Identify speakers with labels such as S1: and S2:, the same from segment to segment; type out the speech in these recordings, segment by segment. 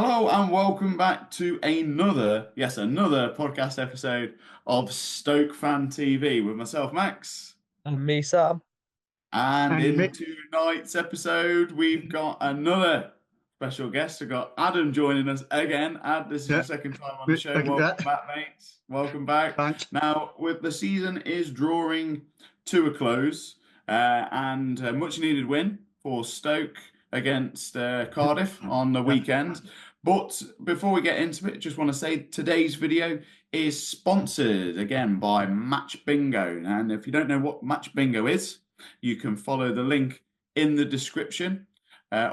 S1: Hello and welcome back to another podcast episode of Stoke Fan TV with myself, Max.
S2: And me, Sam.
S1: And
S3: And
S1: in
S3: Mick,
S1: tonight's episode, we've got another special guest. We've got Adam joining us again. Ad, this is your
S3: yeah,
S1: second time on the show.
S3: yeah,
S1: Welcome back, mates. Welcome back.
S3: thanks.
S1: Now, with the season is drawing to a close, and a much needed win for Stoke against Cardiff on the weekend. But before we get into it, just want to say today's video is sponsored again by Match Bingo. And if you don't know what Match Bingo is, you can follow the link in the description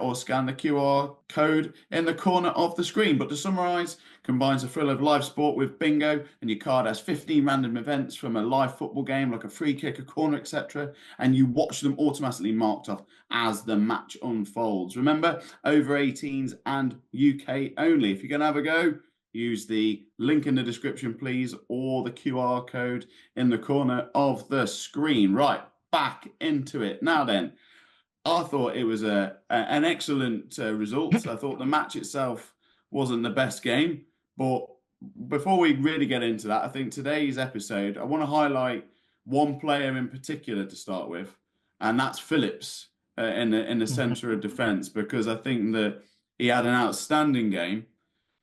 S1: or scan the QR code in the corner of the screen. But to summarise, combines a thrill of live sport with bingo, and your card has 15 random events from a live football game, like a free kick, a corner, etc. And you watch them automatically marked off as the match unfolds. Remember, over 18s and UK only. If you're going to have a go, use the link in the description, please, or the QR code in the corner of the screen. Right, back into it. Now then, I thought it was an excellent result. I thought the match itself wasn't the best game, but before we really get into that, I think today's episode, I want to highlight one player in particular to start with, and that's Phillips in the centre of defence, because I think that he had an outstanding game,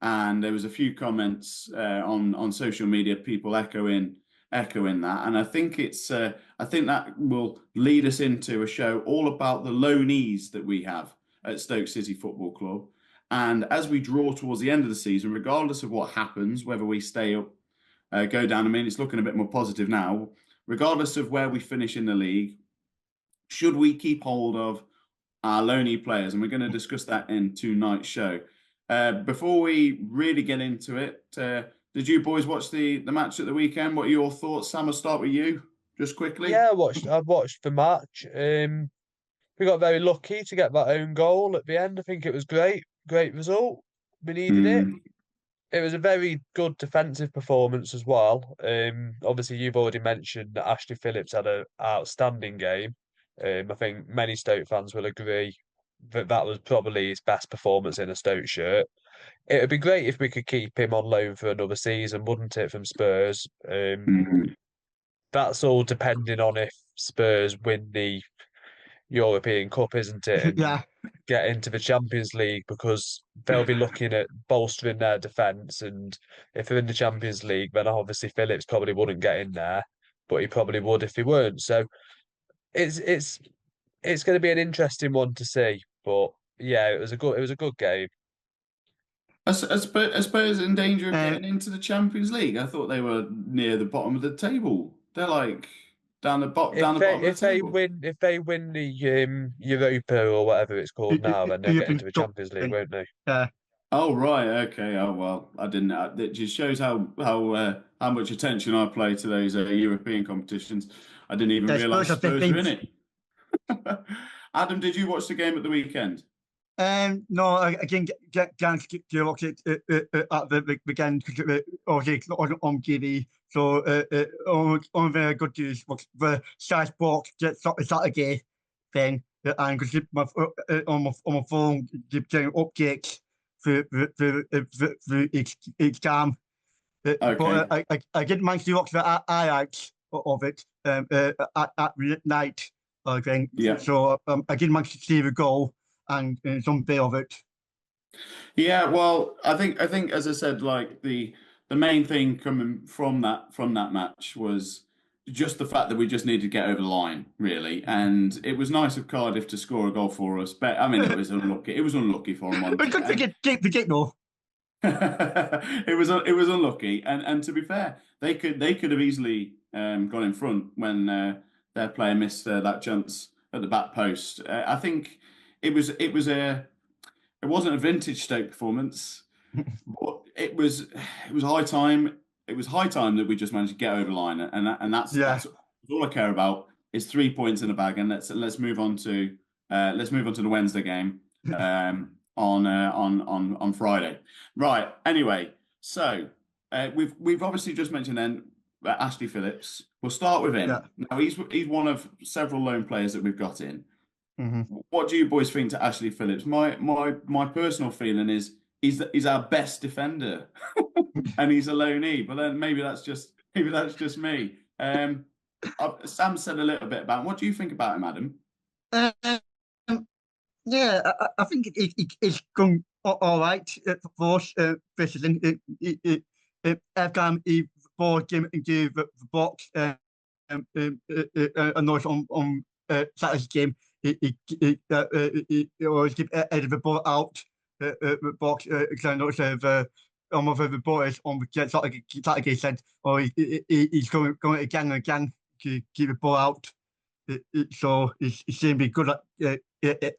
S1: and there was a few comments on social media, people echoing that, and I think I think that will lead us into a show all about the loanees that we have at Stoke City Football Club. And as we draw towards the end of the season, regardless of what happens, whether we stay up, go down, I mean, it's looking a bit more positive now, regardless of where we finish in the league, should we keep hold of our loanee players? And we're going to discuss that in tonight's show. Before we really get into it, did you boys watch the match at the weekend? What are your thoughts? Sam, I'll start with you, just quickly.
S2: Yeah, I watched the match. We got very lucky to get that own goal at the end. I think it was great result. We needed it. It was a very good defensive performance as well. Obviously you've already mentioned that Ashley Phillips had an outstanding game. I think many Stoke fans will agree that that was probably his best performance in a Stoke shirt. It would be great if we could keep him on loan for another season, wouldn't it, from Spurs? That's all depending on if Spurs win the European Cup, isn't it? And
S3: Yeah,
S2: get into the Champions League, because they'll be looking at bolstering their defence. And if they're in the Champions League, then obviously Phillips probably wouldn't get in there, but he probably would if he weren't. So it's going to be an interesting one to see. But yeah, it was a good game.
S1: I suppose in danger of getting into the Champions League. I thought they were near the bottom of the table. They're like down the bottom of the table.
S2: If they win the Europa or whatever it's called now, then they'll get into the Champions League, won't they?
S3: yeah.
S1: Oh right, okay. Oh well, I didn't. It just shows how much attention I play to those European competitions. I didn't even realise Spurs were in it. Adam, did you watch the game at the weekend?
S3: No, I didn't get chance to watch it at the weekend because it wasn't on TV. So on very good to watch the Sky Sports Saturday thing, and because on my phone getting updates for each game.
S1: Okay.
S3: But I didn't manage to watch the highlights of it at night. I think.
S1: Yeah.
S3: So I didn't manage to see the goal and some bit of it.
S1: Yeah, well, I think as I said, like the main thing coming from that match was just the fact that we just needed to get over the line, really. And it was nice of Cardiff to score a goal for us, but I mean, it was unlucky. It was unlucky for them.
S3: But good to get though.
S1: It was unlucky, and to be fair, they could have easily gone in front when their player missed that chance at the back post. I think it wasn't a vintage Stoke performance, but it was high time. It was high time that we just managed to get over the line, and that's all I care about is 3 points in the bag. And let's move on to the Wednesday game on Friday. Right. Anyway, so we've obviously just mentioned then Ashley Phillips. We'll start with him.
S3: Yeah.
S1: Now he's one of several loan players that we've got in.
S3: Mm-hmm.
S1: What do you boys think to Ashley Phillips? My personal feeling is he's our best defender, and he's a loanee. But then maybe that's just me. Sam said a little bit about him. What do you think about him, Adam?
S3: Yeah, I think it's gone all right for us this season. Every time he ball game into the box, I know it's on Saturday's game. He always keep the ball out the box. Because I noticed almost the ball is on the Saturday said, or he's going again and again to keep the ball out. So he seems to be good at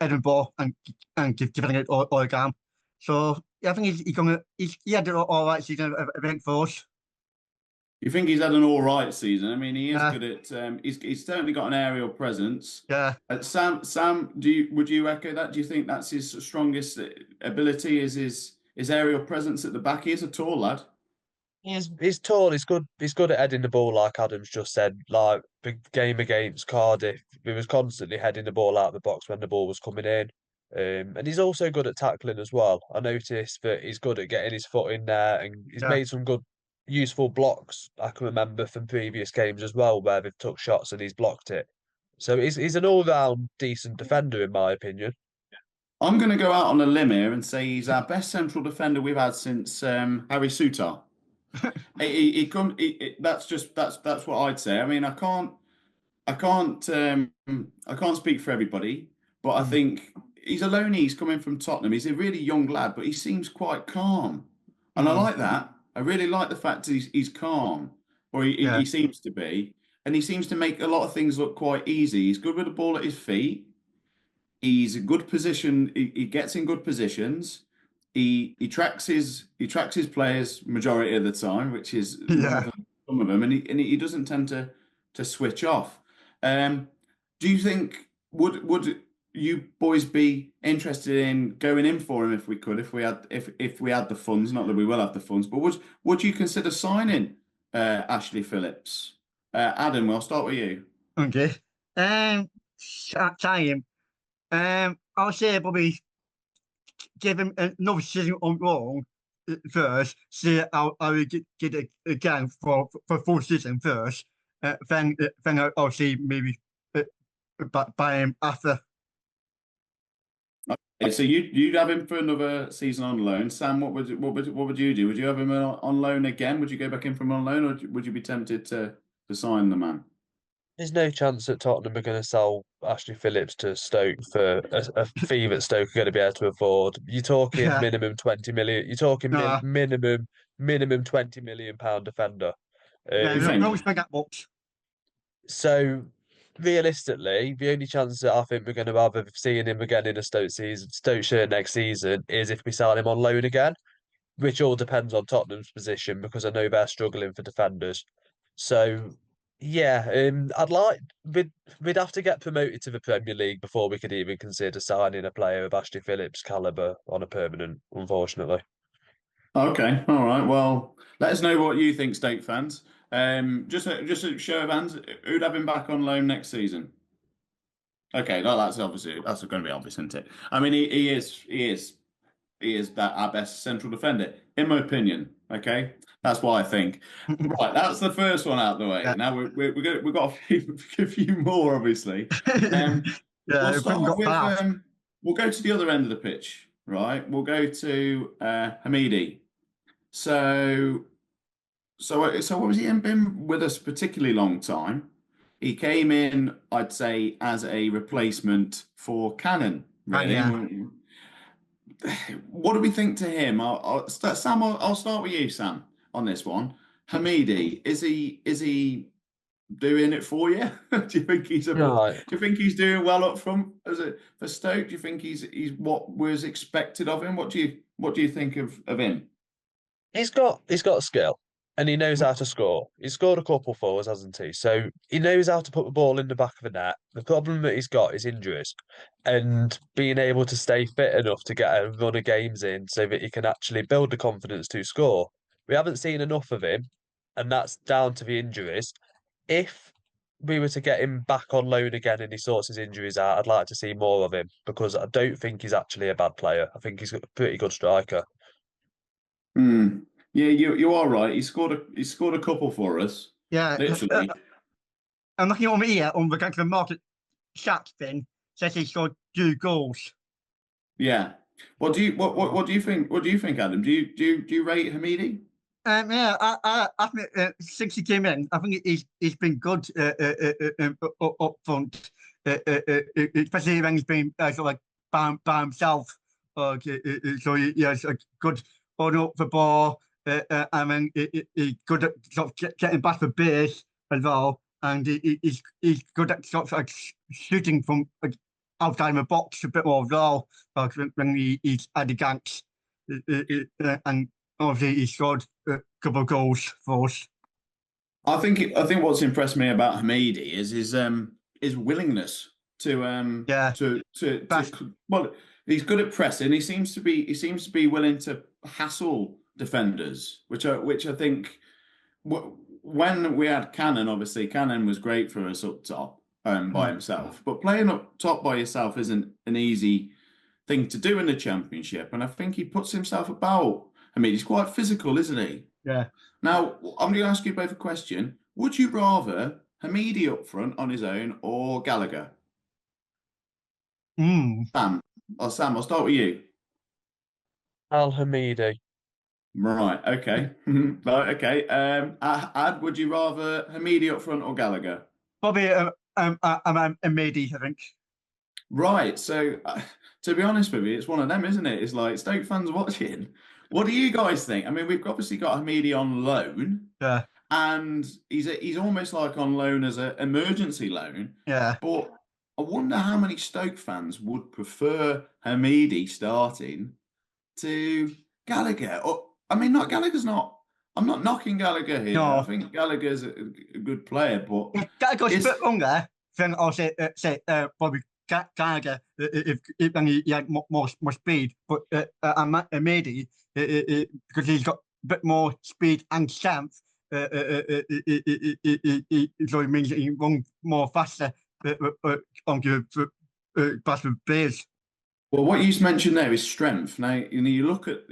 S3: Edinburgh and giving it all again. So yeah, I think he had an all right season, I think, for us.
S1: You think he's had an all right season? I mean, he is good at. He's certainly got an aerial presence.
S3: Yeah.
S1: Sam, would you echo that? Do you think that's his strongest ability? Is his aerial presence at the back? He is a tall lad.
S2: He's tall. He's good. He's good at heading the ball, like Adam's just said. Like the game against Cardiff, he was constantly heading the ball out of the box when the ball was coming in. And he's also good at tackling as well. I noticed that he's good at getting his foot in there, and he's made some good, useful blocks. I can remember from previous games as well where they've took shots and he's blocked it. So he's an all-round decent defender in my opinion.
S1: I'm going to go out on a limb here and say he's our best central defender we've had since Harry Souttar. That's what I'd say. I mean, I can't speak for everybody, but I think he's a loanee. He's coming from Tottenham. He's a really young lad, but he seems quite calm, and I like that. I really like the fact that he's calm, or he seems to be, and he seems to make a lot of things look quite easy. He's good with the ball at his feet. He's a good position. He gets in good positions. He tracks his players majority of the time, which is more than some of them, and he doesn't tend to switch off. Do you think would you boys be interested in going in for him if we could, if we had the funds? Not that we will have the funds, but would you consider signing Ashley Phillips? Adam, I'll start with you.
S3: Okay. Sign him. I'll say probably give him another season on loan first. See how we get it again for full season first. Then I'll see maybe buy him after.
S1: Okay, so you'd have him for another season on loan. Sam, what would you do? Would you have him on loan again? Would you go back in from on loan, or would you be tempted to sign the man?
S2: There's no chance that Tottenham are going to sell Ashley Phillips to Stoke for a fee that Stoke are going to be able to afford. You're talking minimum 20 million. You're talking minimum 20 million pound defender.
S3: No, spend that much.
S2: So realistically, the only chance that I think we're going to have of seeing him again in a Stoke shirt next season is if we sell him on loan again, which all depends on Tottenham's position because I know they're struggling for defenders. So yeah, we'd have to get promoted to the Premier League before we could even consider signing a player of Ashley Phillips' caliber on a permanent, unfortunately.
S1: Okay, all right. Well, let us know what you think, Stoke fans. Just a show of hands, who'd have him back on loan next season? Okay, no, that's going to be obvious, isn't it? I mean, he is our best central defender, in my opinion. Okay, that's what I think. Right, that's the first one out of the way. Yeah. Now we've got a few more, obviously. We'll go to the other end of the pitch. Right, we'll go to Hamidi. So what was he been with us a particularly long time? He came in, I'd say, as a replacement for Cannon. Really. What do we think to him? Sam, I'll start with you, Sam, on this one. Hamidi, is he doing it for you? Do you think he's do you think he's doing well up front for Stoke? Do you think he's what was expected of him? What do you think of him?
S2: He's got skill and he knows how to score. He's scored a couple for us, hasn't he? So he knows how to put the ball in the back of the net. The problem that he's got is injuries and being able to stay fit enough to get a run of games in so that he can actually build the confidence to score. We haven't seen enough of him, and that's down to the injuries. If we were to get him back on loan again and he sorts his injuries out, I'd like to see more of him because I don't think he's actually a bad player. I think he's a pretty good striker.
S1: Hmm. Yeah, you are right. He scored a couple for us,
S3: Yeah,
S1: literally.
S3: I'm looking over here on the market stats thing. Says he scored 2 goals.
S1: Yeah. What do you think? What do you think, Adam? Do you rate Hamidi?
S3: Yeah, I think since he came in, I think he's been good up front, especially when he's been sort of like by himself. So he has a good holding up the ball, and then he's good at sort of getting back the base as well, and he's good at sort of like shooting from like, outside the box a bit more as well. When he's at the ganks, and obviously he scored a couple of goals for us.
S1: I think what's impressed me about Hamidi is his willingness
S3: Yeah, best.
S1: well, he's good at pressing. He seems to be willing to hassle defenders, which I think when we had Cannon, obviously Cannon was great for us up top by himself, but playing up top by yourself isn't an easy thing to do in the Championship, and I think he puts himself about. I mean, he's quite physical, isn't he?
S3: Yeah.
S1: Now, I'm going to ask you both a question. Would you rather Hamidi up front on his own or Gallagher?
S3: Mm.
S1: Sam, I'll start with you.
S2: Al Hamidi.
S1: Right, okay. Right, okay. Ad, would you rather Hamidi up front or Gallagher?
S3: Probably a Mady, I think.
S1: Right, so to be honest with you, it's one of them, isn't it? It's like Stoke fans watching. What do you guys think? I mean, we've obviously got Hamidi on loan.
S3: Yeah.
S1: And he's almost like on loan as an emergency loan.
S3: Yeah.
S1: But I wonder how many Stoke fans would prefer Hamidi starting to Gallagher. Or, I mean, not Gallagher's not. I'm not knocking Gallagher here.
S3: No.
S1: I think Gallagher's a good player, but
S3: Gallagher's a bit younger. Then I'll say probably Gallagher if he had more speed, but Mady because he's got a bit more speed and strength. So it means he runs more faster on the faster base.
S1: well, what you just mentioned there is strength. Now, you look at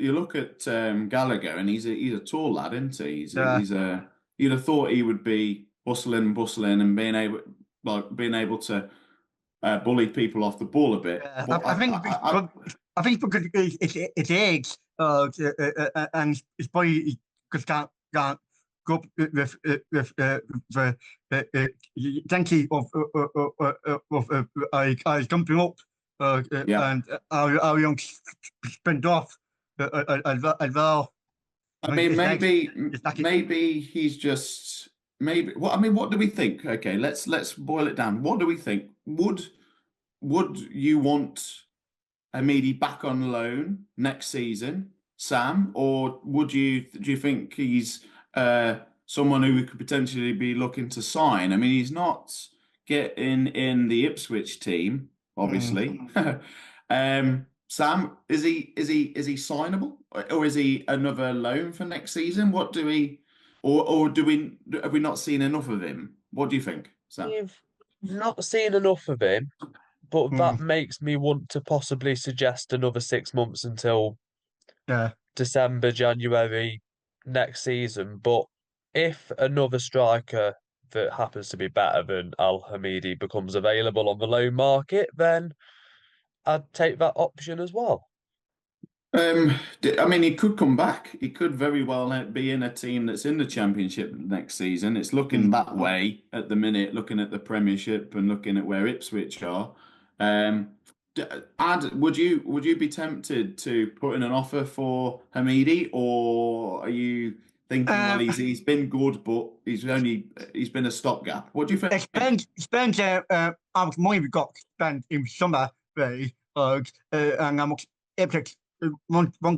S1: Gallagher, and he's a tall lad, isn't he? You'd have thought he would be bustling, and being able to bully people off the ball a bit.
S3: Yeah,
S1: But
S3: I think because it's age, and it's probably because can't go up with the density of jumping up, and how young spin off as well.
S1: I mean, maybe he's just maybe. What I mean, what do we think? Okay, let's boil it down. What do we think? Would you want Hamidi back on loan next season, Sam, or do you think he's someone who we could potentially be looking to sign? I mean, he's not getting in the Ipswich team, obviously. Sam, is he signable, or is he another loan for next season? What do we, or have we not seen enough of him? What do you think, Sam?
S2: We've not seen enough of him, but that makes me want to possibly suggest another 6 months until December, January next season. But if another striker that happens to be better than Al Hamidi becomes available on the loan market, then I'd take that option as well.
S1: I mean, he could come back. He could very well be in a team that's in the Championship next season. It's looking that way at the minute, looking at the Premiership and looking at where Ipswich are. Ad, would you be tempted to put in an offer for Hamidi, or are you thinking, well, he's been good, but he's been a stopgap? What do you think?
S3: It depends how much money we got to spend in summer, really, and how much Ipswich want him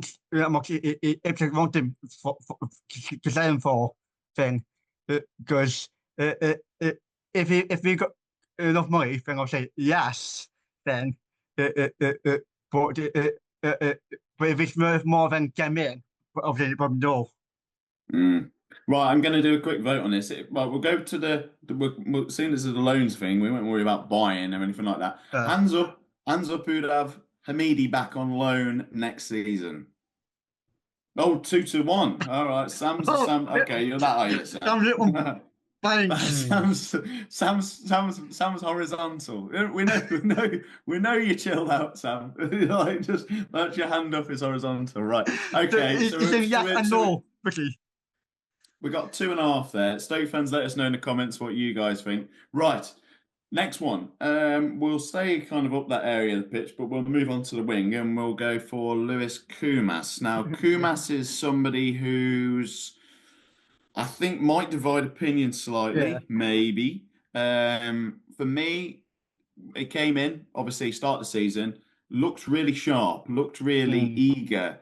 S3: to sell him for thing. Because if we got enough money, then I'll say yes. Then, but if it's worth more than 10 million, obviously probably no.
S1: Right, I'm going to do a quick vote on this. Right, we'll go to we're seeing this as a loans thing. We won't worry about buying or anything like that. Hands up who'd have Hamidi back on loan next season. Oh, 2-1. All right, Sam. Okay, you're that height, Sam.
S3: Sam's little bang.
S1: Sam's horizontal. We know you chilled out, Sam. Like, just that's your hand up is horizontal, right? Okay, so
S3: yes and no, Ricky.
S1: we got 2.5 there. Stoke fans, let us know in the comments what you guys think. Right, next one. We'll stay kind of up that area of the pitch, but we'll move on to the wing and we'll go for Lewis Koumas. Now, Koumas is somebody who's I think might divide opinion slightly, maybe. For me, it came in, obviously, start the season, looked really sharp, looked really eager.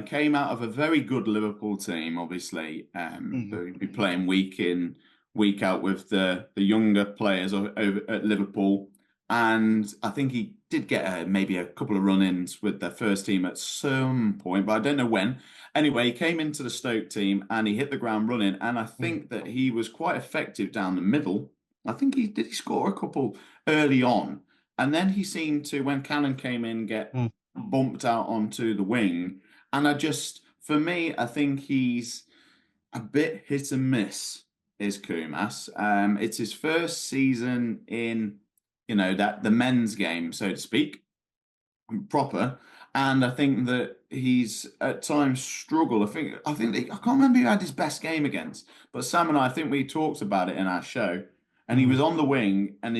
S1: Came out of a very good Liverpool team, obviously. Who'd be playing week in, week out with the younger players over at Liverpool. And I think he did get maybe a couple of run-ins with their first team at some point, but I don't know when. Anyway, he came into the Stoke team and he hit the ground running. And I think that he was quite effective down the middle. I think he score a couple early on. And then he seemed to, when Cannon came in, get bumped out onto the wing. And for me, I think he's a bit hit and miss, is Koumas. It's his first season in, the men's game, so to speak, proper. And I think that he's at times struggled. I can't remember who had his best game against, but Sam and I think we talked about it in our show. And he was on the wing, and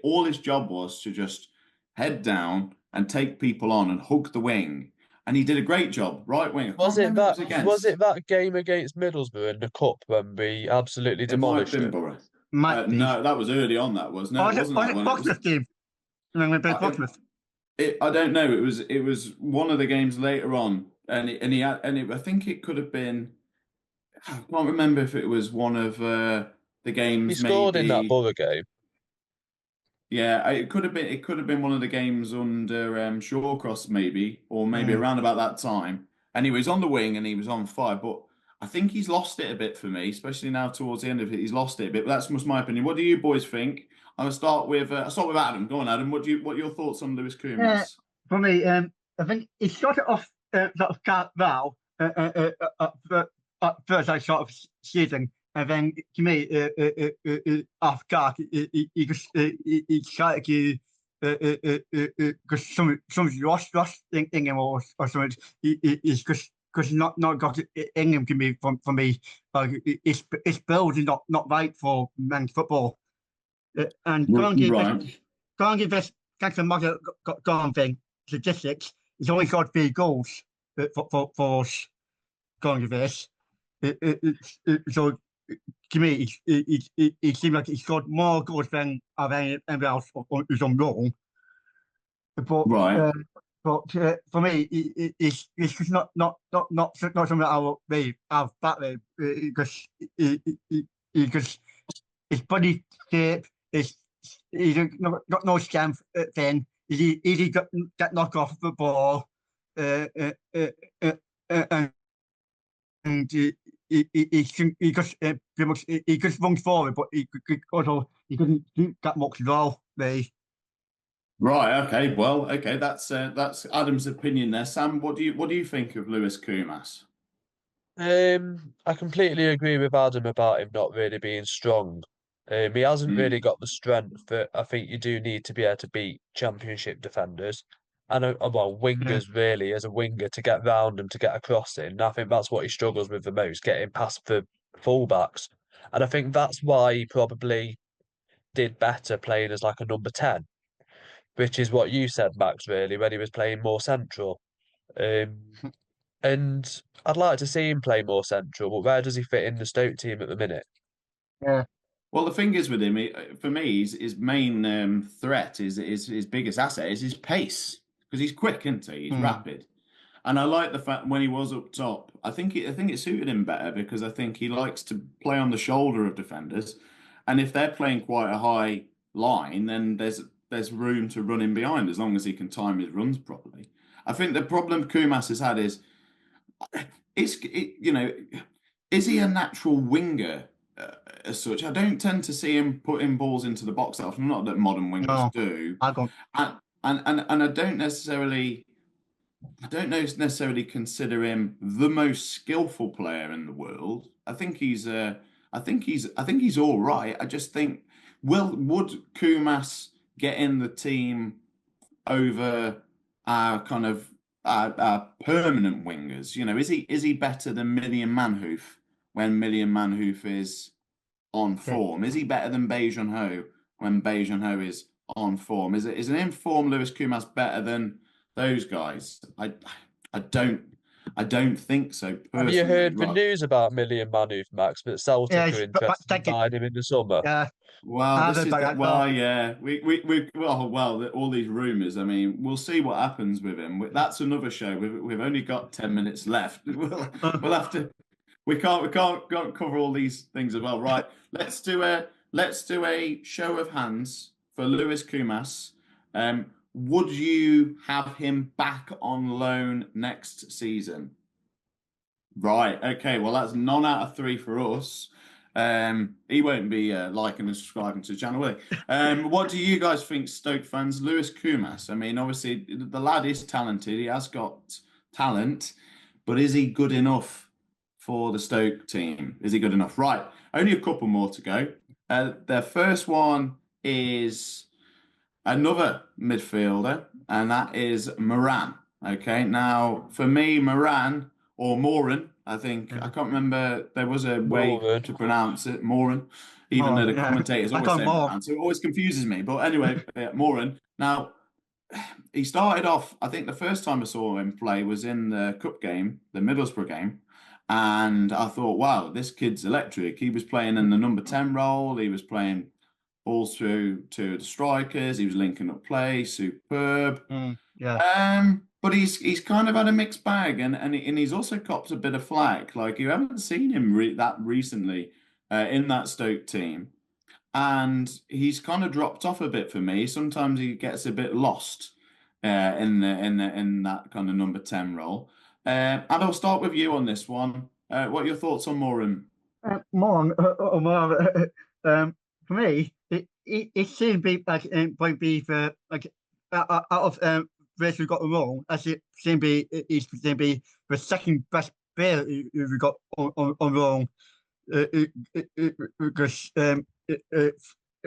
S1: all his job was to just head down and take people on and hug the wing. And he did a great job, right wing.
S2: Was it that game against Middlesbrough in the cup when we absolutely demolished
S1: it? Might have been Borough. No, that was early on. That was no, it wasn't that one.
S3: Portsmouth game. And then we played Portsmouth.
S1: I don't know. It was one of the games later on, I think it could have been. I can't remember if it was one of the games.
S2: He scored in that Borough game.
S1: Yeah, it could have been. It could have been one of the games under Shawcross, maybe, or maybe around about that time. And he was on the wing and he was on fire. But I think he's lost it a bit for me, especially now towards the end of it. He's lost it a bit. But that's just my opinion. What do you boys think? I'll start with Adam. Go on, Adam. What are your thoughts on Lewis Koumas?
S3: For me, I think he started off sort of well first sort of season. And then to me, after that, he started to because some lost in him or something. He's just not got it in him to me for me. His build is not right for men's football. And going to give this thanks to Mother Gone thing statistics. He's only got 3 goals for us going to this. So. To me, it seemed like he scored more goals than anyone else who's on loan. But for me, it's just not something that I will be have back there because his body shape he's got no strength. Then he get knocked off the ball, and he just runs forward, but he couldn't do that much at all.
S1: Right. Okay. Well. Okay. That's Adam's opinion there. Sam, what do you think of Lewis Koumas?
S2: I completely agree with Adam about him not really being strong. He hasn't really got the strength that I think you do need to be able to beat Championship defenders. And wingers really, as a winger, to get round and to get across in. I think that's what he struggles with the most, getting past the fullbacks. And I think that's why he probably did better playing as like a number 10, which is what you said, Max, really, when he was playing more central. And I'd like to see him play more central, but where does he fit in the Stoke team at the minute?
S3: Yeah.
S1: Well, the thing is with him, for me, his main threat is his biggest asset is his pace. Because he's quick, isn't he? He's rapid, and I like the fact when he was up top. I think it suited him better because I think he likes to play on the shoulder of defenders, and if they're playing quite a high line, then there's room to run in behind as long as he can time his runs properly. I think the problem Koumas has had is is he a natural winger as such? I don't tend to see him putting balls into the box often. Not that modern wingers do.
S3: I don't.
S1: And I don't necessarily I don't know necessarily consider him the most skillful player in the world. I think he's all right. I just think would Kumas get in the team over our kind of our permanent wingers? You know, is he better than Million Manhoof when Million Manhoof is on form? Is he better than Beijing Ho when Beijing Ho is on form? Is an informed Lewis Kumas better than those guys? I don't I don't think so
S2: Have you
S1: personally.
S2: heard the
S1: Right.
S2: news about Million Manoof, Max? But Celtic are
S3: but
S2: interested in
S3: thank you.
S2: buying him in the summer.
S3: Yeah,
S1: Well,
S3: I've
S1: this
S3: heard
S1: is
S3: about
S1: that.
S3: that. Well,
S1: Well, yeah, all these rumours. I mean, we'll see what happens with him. That's another show. We've only got 10 minutes left. We'll have to. We can't cover all these things as well. Right. Let's do a show of hands for Lewis Kumas. Would you have him back on loan next season? Right. Okay. Well, that's none out of three for us. He won't be liking and subscribing to the channel, will he? What do you guys think, Stoke fans? Lewis Kumas. I mean, obviously, the lad is talented. He has got talent, but is he good enough for the Stoke team? Is he good enough? Right. Only a couple more to go. The first one is another midfielder, and that is Moran. Okay, now for me, Moran or Moran, I think I can't remember. There was a way
S2: Moran.
S1: to pronounce it, Moran. Even though the commentators
S3: I
S1: always
S3: call
S1: say
S3: him Moran.
S1: Moran, so it always confuses me. But anyway, Moran. Now he started off. I think the first time I saw him play was in the cup game, the Middlesbrough game. And I thought, wow, this kid's electric. He was playing in the number 10 role. He was playing balls through to the strikers. He was linking up play, superb. But he's kind of had a mixed bag, and he's also copped a bit of flack. Like you haven't seen him that recently in that Stoke team, and he's kind of dropped off a bit for me. Sometimes he gets a bit lost in that kind of number 10 role. And I'll start with you on this one. What are your thoughts on Moran?
S3: More, for me, it seems to be like might be the like out of race we got wrong. As it seems to be, it's going to be the second best player we got on wrong. Because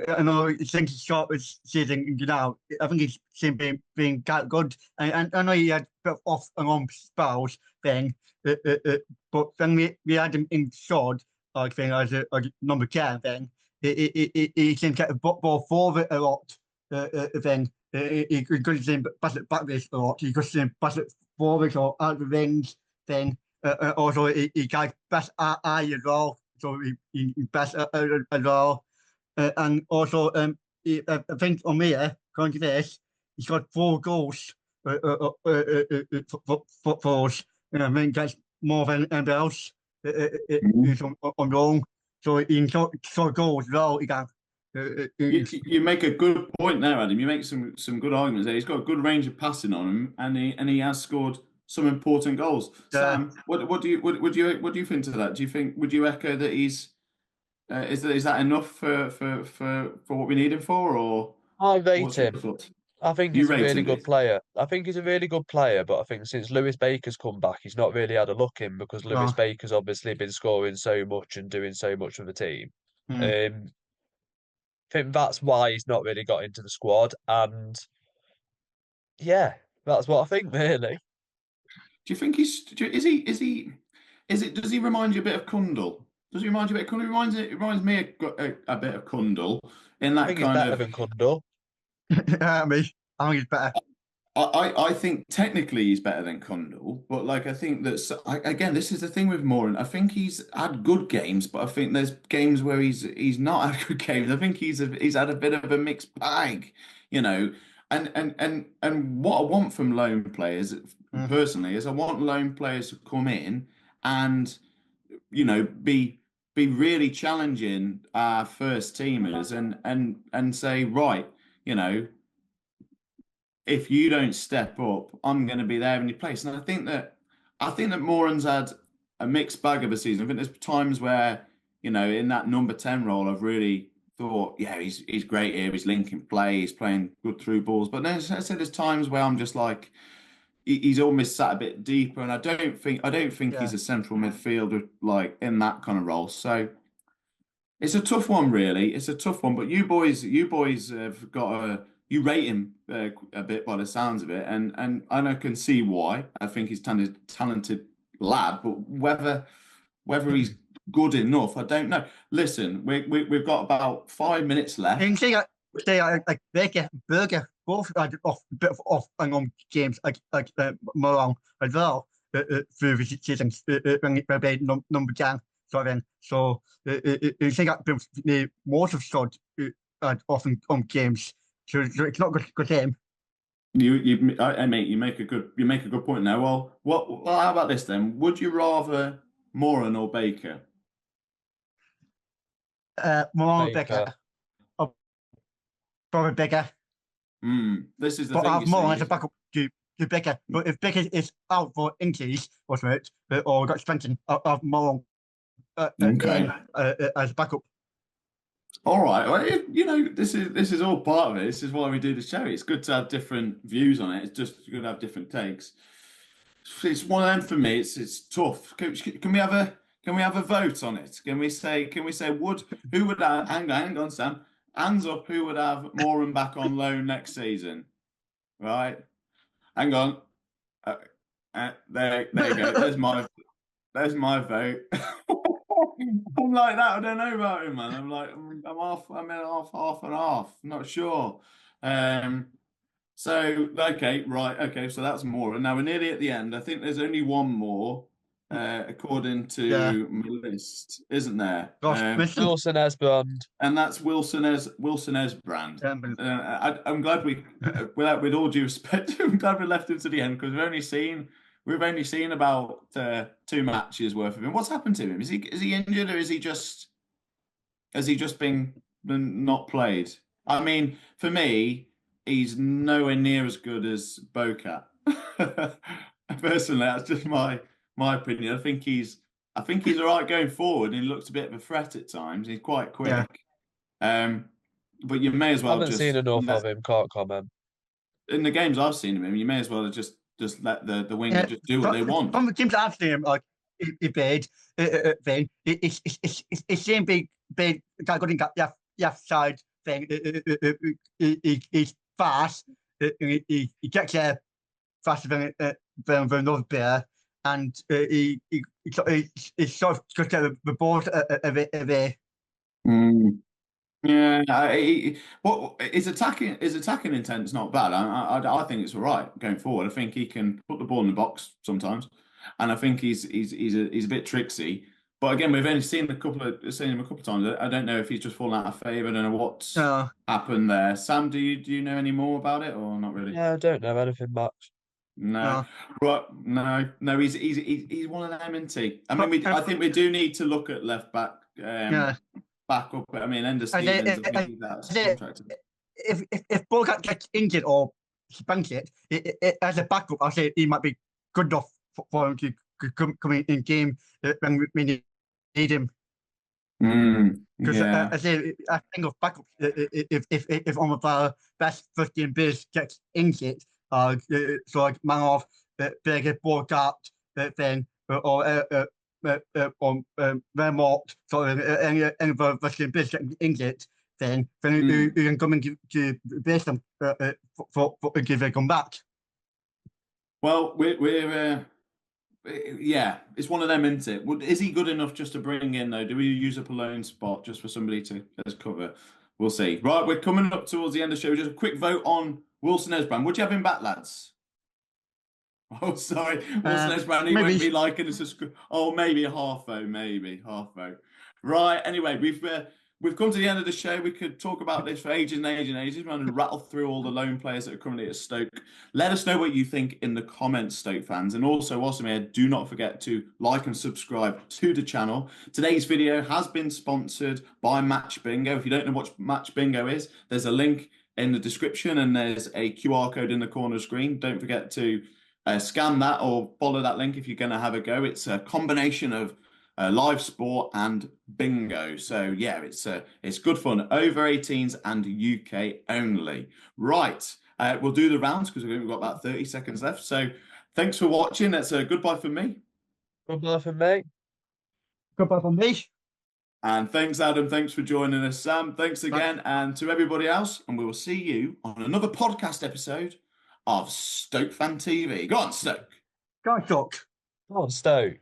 S3: I know it's think he's short this season now. I think he's seemed being that good, and I know he had a bit of off and on spells thing, but then we had him in short like thing as a number 10 thing. He can get a ball forward a lot. Then he could see pass it back this a lot. He could see pass it forward or out the rings. Then also he got best eye as well. So he best as well. And also I think on me, according to this, he's got 4 goals for us. I think that's more than anybody else. Is on wrong. So he can score goals as well. He can.
S1: You make a good point there, Adam. You make some good arguments there. He's got a good range of passing on him, and he has scored some important goals. Sam, what do you think to that? Would you echo that he's is that enough for what we need him for, or
S2: I rate
S1: what's your
S2: him.
S1: thoughts?
S2: I think
S1: You
S2: he's a
S1: rate
S2: really
S1: him,
S2: good
S1: Dave?
S2: player. I think he's a really good player, but I think since Lewis Baker's come back, he's not really had a look in because Lewis Baker's obviously been scoring so much and doing so much for the team. I think that's why he's not really got into the squad, and yeah, that's what I think really.
S1: Do you think does he remind you a bit of Kundal? Does he remind you a bit of Kundal? It reminds me a bit of Kundal in
S2: I
S1: that
S2: think he's
S1: kind
S2: better
S1: of.
S2: than Kundal.
S3: I think he's better.
S1: I think technically he's better than Kundal, but like I think again, this is the thing with Moran. I think he's had good games, but I think there's games where he's not had good games. I think he's had a bit of a mixed bag, you know. And what I want from loan players personally is I want loan players to come in and be really challenging our first teamers and say, right, you know, if you don't step up, I'm going to be there in your place. And I think that Moran's had a mixed bag of a season. I think there's times where, you know, in that number 10 role, I've really thought, yeah, he's great here. He's linking play. He's playing good through balls. But then I said there's times where I'm just like, he's almost sat a bit deeper, and I don't think he's a central midfielder like in that kind of role. So it's a tough one, really. It's a tough one. But you boys have you rate him a bit by the sounds of it, and I can see why. I think he's talented lad, but whether he's good enough, I don't know. Listen, we've got about 5 minutes left.
S3: You can say like Burger, both had off bit of off and on games like Malone as well through the season when they number down sort of thing. So you think that most of squad often on games, so it's not good for him.
S1: Mate, you make a good point now. Well, how about this then? Would you rather Moran or Baker?
S3: More Baker. Probably Baker.
S1: This is the
S3: but
S1: thing.
S3: I have more as a backup to Baker. But if Baker is out for injuries or something, or got strengthened, I have more as a backup.
S1: All right. Well, this is all part of it. This is why we do the show. It's good to have different views on it. It's just good to have different takes. It's one of them for me. It's tough. Can we have a vote on it? Can we say who would have, hang on, Sam. Hands up, who would have Moran back on loan next season? Right. Hang on. There you go. There's my vote. I'm like that. I don't know about him, man. I'm in half and half. Not sure. So okay, right. Okay, so that's more. Now we're nearly at the end. I think there's only one more, according to my list, isn't there?
S2: Wilson Esbrand.
S1: And that's Wilson Esbrand. I'm glad with all due respect, I'm glad we left him to the end because we've only seen about 2 matches worth of him. What's happened to him? Is he injured or has he just been not played? I mean, for me, he's nowhere near as good as Bocat. Personally, that's just my opinion. I think he's all right going forward. He looks a bit of a threat at times. He's quite quick. Yeah. But you may as well.
S2: I haven't seen enough of him. Can't comment.
S1: In the games I've seen of him, you may as well just let the winger just do what they want.
S3: From the games I've seen him, like he played, thing, it's same big got good in left side thing. He's fast. He gets there faster than another player, and he sort of just get the ball away.
S1: Yeah, his attacking intent's not bad. I think it's all right going forward. I think he can put the ball in the box sometimes, and I think he's a bit tricksy. But again, we've only seen him a couple of times. I don't know if he's just fallen out of favour. I don't know what's happened there. Sam, do you know any more about it or not really?
S2: Yeah, I don't know anything much.
S1: No. Right, no. He's one of them, isn't he? I mean, I think we do need to look at left back. Back up, I mean, end of Stevens.
S3: If Bogat gets injured or spunk it, as a backup, I'll say he might be good enough for him to come in game when we need him. Because I think of backups. If one of our best 15 players gets injured, so like Manhoff, Berger, Bogat, then or Vermont, so any of the Western bits getting injured, then you can come and give base them for give a comeback.
S1: Well, we're it's one of them, isn't it? Is he good enough just to bring in though? Do we use up a loan spot just for somebody to cover? We'll see. Right, we're coming up towards the end of the show. Just a quick vote on Wilson Esbrand. Would you have him back, lads? Oh, sorry. Wilson Esbrand, he won't be liking us. Maybe a half vote. Right. Anyway, we've come to the end of the show. We could talk about this for ages and ages and ages. We're going to rattle through all the loan players that are currently at Stoke. Let us know what you think in the comments, Stoke fans. And also, whilst I'm here, do not forget to like and subscribe to the channel. Today's video has been sponsored by Match Bingo. If you don't know what Match Bingo is, there's a link in the description and there's a QR code in the corner of the screen. Don't forget to scan that or follow that link if you're going to have a go. It's a combination of live sport and bingo. So yeah, it's good fun. Over 18s and UK only. Right, we'll do the rounds because we've got about 30 seconds left. So Thanks for watching. That's a goodbye from me.
S2: Goodbye from me.
S3: Goodbye from me.
S1: And thanks, Adam. Thanks for joining us, Sam. Thanks again. And to everybody else. And we will see you on another podcast episode of Stoke Fan TV. Go on, Stoke.
S3: Go on, Stoke.
S2: Go on, Stoke.